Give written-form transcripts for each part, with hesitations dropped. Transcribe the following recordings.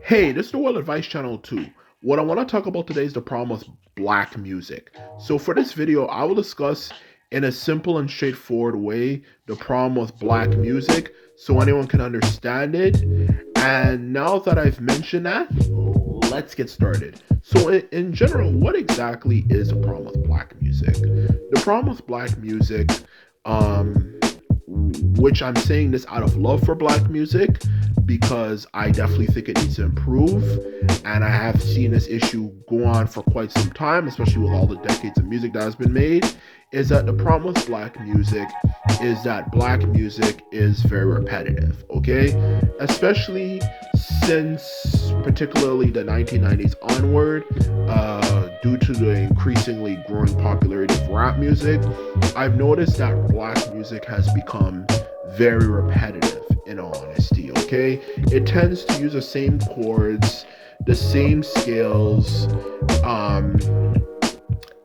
Hey, this is the World Advice Channel 2. What I want to talk about today is the problem with black music. So, for this video, I will discuss in a simple and straightforward way the problem with black music so anyone can understand it. And now that I've mentioned that, let's get started. So, in general, what exactly is the problem with black music? The problem with black music, which I'm saying this out of love for black music because I definitely think it needs to improve. And I have seen this issue go on for quite some time, especially with all the decades of music that has been made. Is that the problem with black music is that black music is very repetitive, okay? Especially since particularly the 1990s onward, due to the increasingly growing popularity of rap music, I've noticed that black music has become very repetitive, in all honesty, okay? It tends to use the same chords, the same scales,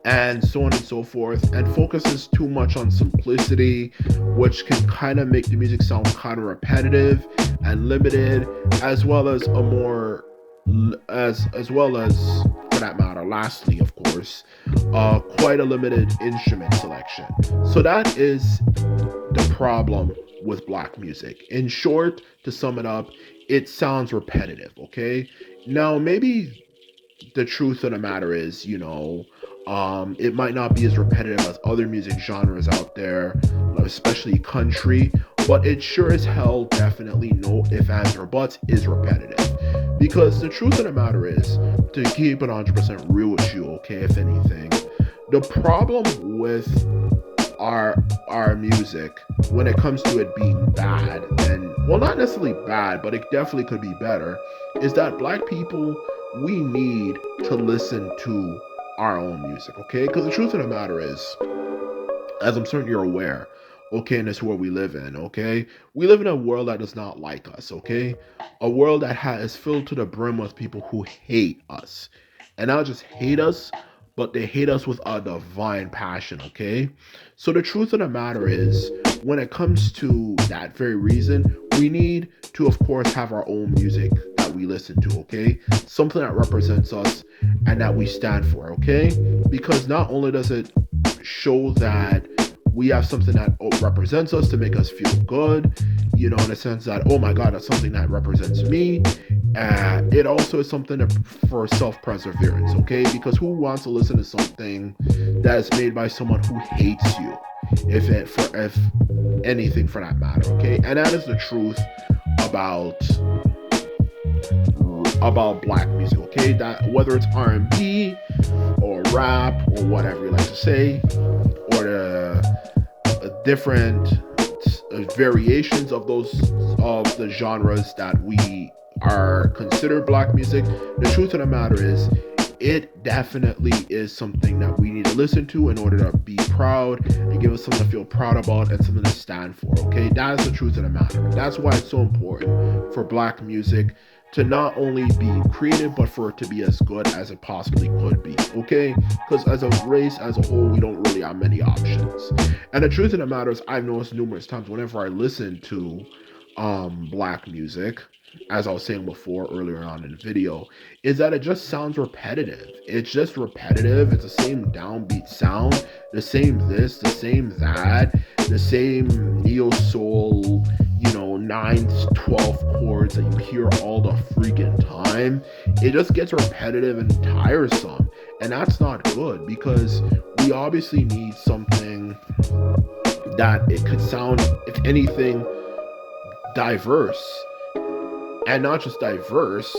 and so on and so forth, and focuses too much on simplicity, which can kind of make the music sound kind of repetitive and limited, as well as a more as well as, for that matter, lastly, of course, quite a limited instrument selection. So that is the problem with black music. In short, to sum it up, it sounds repetitive, okay? Now, maybe the truth of the matter is, it might not be as repetitive as other music genres out there, especially country, but it sure as hell definitely, no if, ands, or buts, is repetitive. Because the truth of the matter is, to keep it 100% real with you, okay, if anything, the problem with our music when it comes to it being bad, and well, not necessarily bad, but it definitely could be better, is that black people, we need to listen to our own music, okay? Because the truth of the matter is, as I'm certain you're aware, okay, in this world we live in, okay? We live in a world that does not like us, okay? A world that is filled to the brim with people who hate us. And not just hate us, but they hate us with a divine passion, okay? So the truth of the matter is, when it comes to that very reason, we need to, of course, have our own music that we listen to, okay? Something that represents us and that we stand for, okay? Because not only does it show that we have something that represents us to make us feel good, in the sense that, oh my God, that's something that represents me. It also is something for self-perseverance, okay? Because who wants to listen to something that is made by someone who hates you, if anything for that matter, okay? And that is the truth about black music, okay? That whether it's R&B or rap or whatever you like to say, or the different variations of the genres that we are considered black music, the truth of the matter is, it definitely is something that we need to listen to in order to be proud and give us something to feel proud about and something to stand for, okay? That is the truth of the matter. That's why it's so important for black music to not only be creative, but for it to be as good as it possibly could be, okay? Because as a race, as a whole, we don't really have many options. And the truth of the matter is, I've noticed numerous times whenever I listen to black music, as I was saying before earlier on in the video, is that it just sounds repetitive. It's just repetitive. It's the same downbeat sound, the same this, the same that, the same neo soul, ninth, 12th chords that you hear all the freaking time. It just gets repetitive and tiresome. And that's not good, because we obviously need something that it could sound, if anything, diverse. And not just diverse,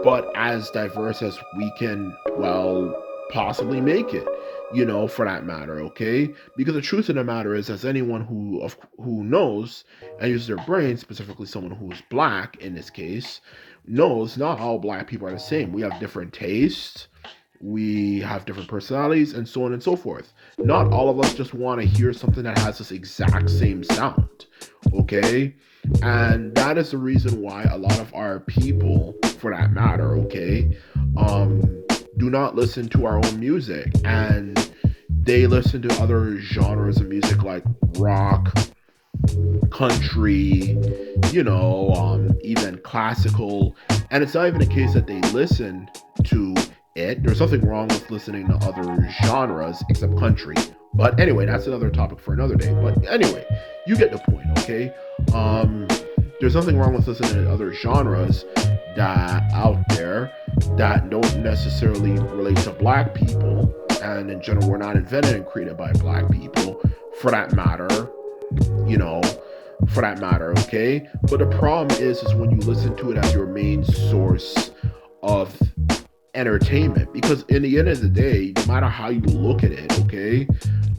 but as diverse as we can, well, possibly make it, for that matter, okay? Because the truth of the matter is, as anyone who knows and uses their brain, specifically someone who is black in this case, knows not all black people are the same. We have different tastes, we have different personalities, and so on and so forth. Not all of us just want to hear something that has this exact same sound, okay? And that is the reason why a lot of our people, for that matter, okay, do not listen to our own music, and they listen to other genres of music like rock, country, even classical, And it's not even a case that they listen to it. There's nothing wrong with listening to other genres except country. But anyway, that's another topic for another day. But anyway, you get the point, okay? Um, there's nothing wrong with listening to other genres that out there that don't necessarily relate to black people. And in general, we're not invented and created by black people, for that matter. You know, for that matter, okay? But the problem is when you listen to it as your main source of entertainment. Because in the end of the day, no matter how you look at it, okay,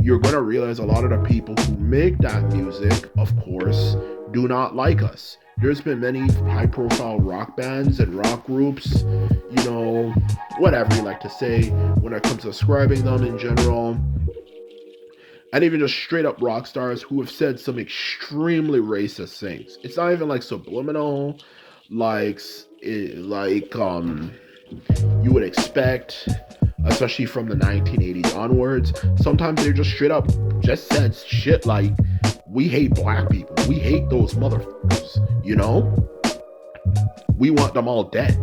you're gonna realize a lot of the people who make that music, of course, do not like us. There's been many high profile rock bands and rock groups, whatever you like to say when it comes to describing them in general, and even just straight up rock stars who have said some extremely racist things. It's not even like subliminal, like you would expect, especially from the 1980s onwards. Sometimes they're just straight up just said shit like, "We hate black people. We hate those motherfuckers. We want them all dead."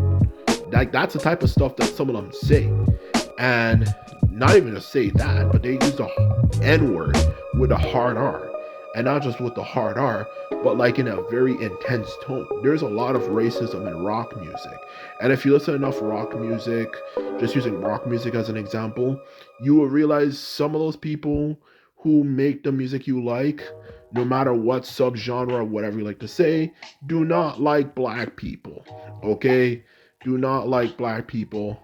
Like, that's the type of stuff that some of them say. And not even to say that, but they use the N word with a hard R. And not just with the hard R, but like in a very intense tone. There's a lot of racism in rock music. And if you listen to enough rock music, just using rock music as an example, you will realize some of those people who make the music you like, no matter what subgenre or whatever you like to say, do not like black people. Okay? Do not like black people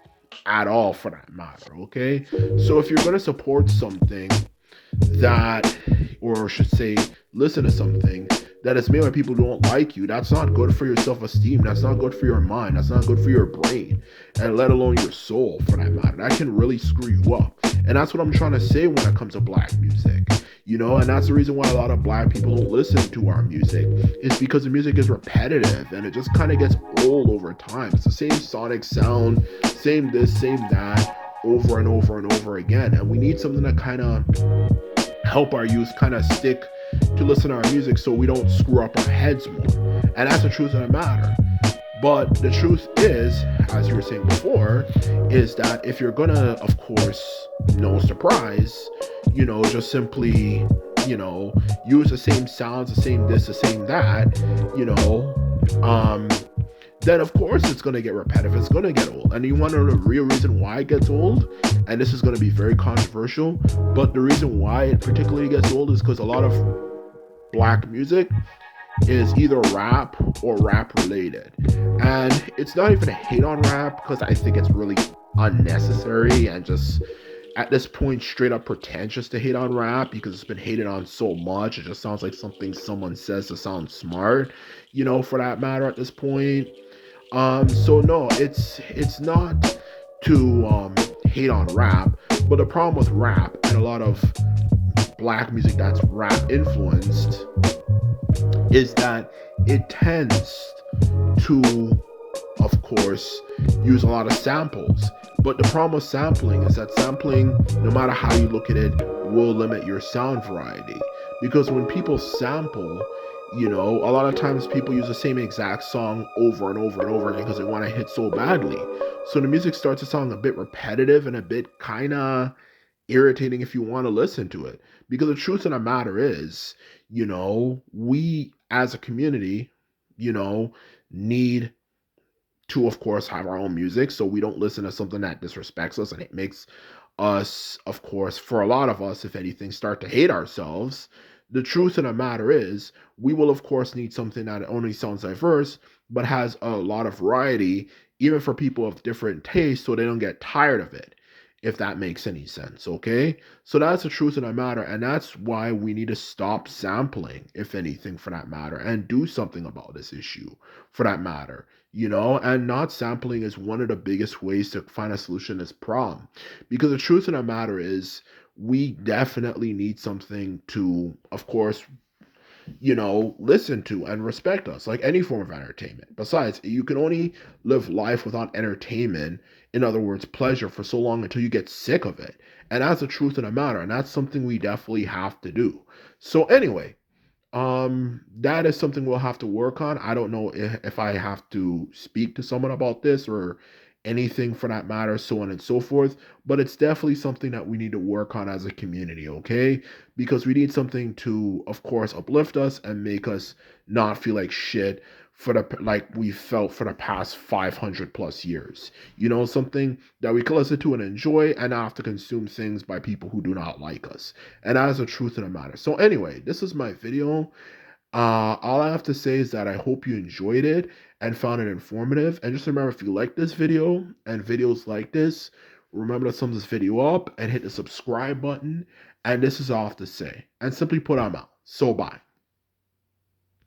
at all, for that matter. Okay? So if you're going to support something that, or I should say, listen to something that is made by people who don't like you, that's not good for your self-esteem. That's not good for your mind. That's not good for your brain, and let alone your soul, for that matter. That can really screw you up. And that's what I'm trying to say when it comes to black music. And that's the reason why a lot of black people don't listen to our music, is because the music is repetitive and it just kind of gets old over time. It's the same sonic sound, same this, same that, over and over and over again. And we need something that kind of help our youth kind of stick to listen to our music so we don't screw up our heads more. And that's the truth of the matter. But the truth is, as you were saying before, is that if you're gonna, of course, no surprise, just simply, use the same sounds, the same this, the same that, then of course it's going to get repetitive. It's going to get old. And you want to know the real reason why it gets old? And this is going to be very controversial, but the reason why it particularly gets old is because a lot of black music is either rap or rap related. And it's not even a hate on rap, because I think it's really unnecessary and just at this point straight up pretentious to hate on rap, because it's been hated on so much. It just sounds like something someone says to sound smart, for that matter at this point. So no, it's not to hate on rap, but the problem with rap and a lot of black music that's rap influenced is that it tends to, of course, use a lot of samples. But the problem with sampling is that sampling, no matter how you look at it, will limit your sound variety. Because when people sample, a lot of times people use the same exact song over and over and over again because they want to hit so badly. So the music starts to sound a bit repetitive and a bit kind of irritating if you want to listen to it. Because the truth of the matter is, we as a community, need to, of course, have our own music so we don't listen to something that disrespects us and it makes us, of course, for a lot of us, if anything, start to hate ourselves. The truth of the matter is, we will, of course, need something that only sounds diverse, but has a lot of variety, even for people of different tastes, so they don't get tired of it, if that makes any sense, okay? So that's the truth of the matter, and that's why we need to stop sampling, if anything, for that matter, and do something about this issue, for that matter. And not sampling is one of the biggest ways to find a solution to this problem. Because the truth of the matter is, we definitely need something to, of course, listen to and respect us, like any form of entertainment. Besides, you can only live life without entertainment, in other words, pleasure, for so long until you get sick of it. And that's the truth of the matter. And that's something we definitely have to do. So anyway, That is something we'll have to work on. I don't know if I have to speak to someone about this or anything for that matter, so on and so forth. But it's definitely something that we need to work on as a community, okay? Because we need something to, of course, uplift us and make us not feel like shit for the like we felt for the past 500 plus years. You know, something that we can listen to and enjoy and not have to consume things by people who do not like us. And that is the truth of the matter. So anyway, this is my video. All I have to say is that I hope you enjoyed it and found it informative. And just remember, if you like this video and videos like this, remember to thumbs this video up and hit the subscribe button. And this is all I have to say. And simply put, I'm out. So bye.